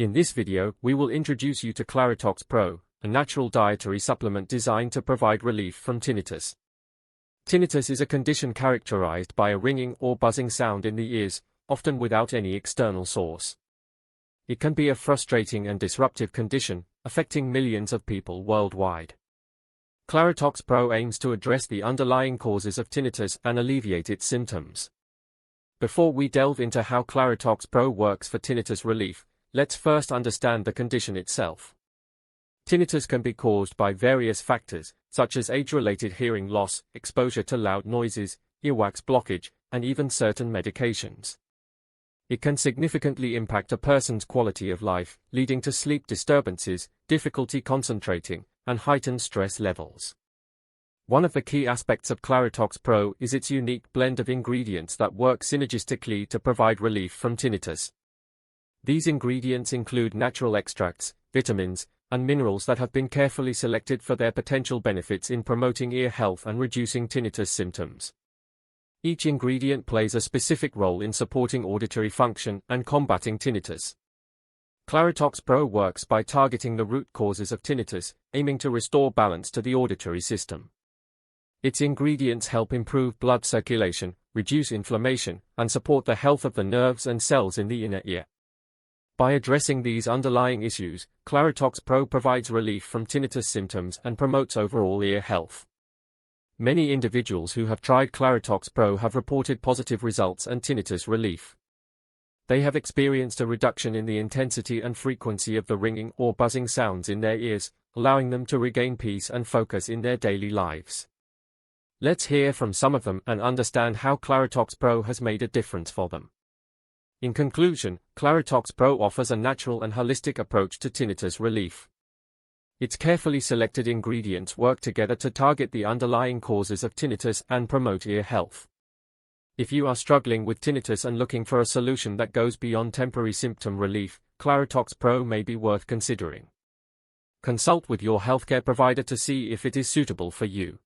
In this video, we will introduce you to Claritox Pro, a natural dietary supplement designed to provide relief from tinnitus. Tinnitus is a condition characterized by a ringing or buzzing sound in the ears, often without any external source. It can be a frustrating and disruptive condition, affecting millions of people worldwide. Claritox Pro aims to address the underlying causes of tinnitus and alleviate its symptoms. Before we delve into how Claritox Pro works for tinnitus relief, let's first understand the condition itself. Tinnitus can be caused by various factors, such as age-related hearing loss, exposure to loud noises, earwax blockage, and even certain medications. It can significantly impact a person's quality of life, leading to sleep disturbances, difficulty concentrating, and heightened stress levels. One of the key aspects of Claritox Pro is its unique blend of ingredients that work synergistically to provide relief from tinnitus. These ingredients include natural extracts, vitamins, and minerals that have been carefully selected for their potential benefits in promoting ear health and reducing tinnitus symptoms. Each ingredient plays a specific role in supporting auditory function and combating tinnitus. Claritox Pro works by targeting the root causes of tinnitus, aiming to restore balance to the auditory system. Its ingredients help improve blood circulation, reduce inflammation, and support the health of the nerves and cells in the inner ear. By addressing these underlying issues, Claritox Pro provides relief from tinnitus symptoms and promotes overall ear health. Many individuals who have tried Claritox Pro have reported positive results and tinnitus relief. They have experienced a reduction in the intensity and frequency of the ringing or buzzing sounds in their ears, allowing them to regain peace and focus in their daily lives. Let's hear from some of them and understand how Claritox Pro has made a difference for them. In conclusion, Claritox Pro offers a natural and holistic approach to tinnitus relief. Its carefully selected ingredients work together to target the underlying causes of tinnitus and promote ear health. If you are struggling with tinnitus and looking for a solution that goes beyond temporary symptom relief, Claritox Pro may be worth considering. Consult with your healthcare provider to see if it is suitable for you.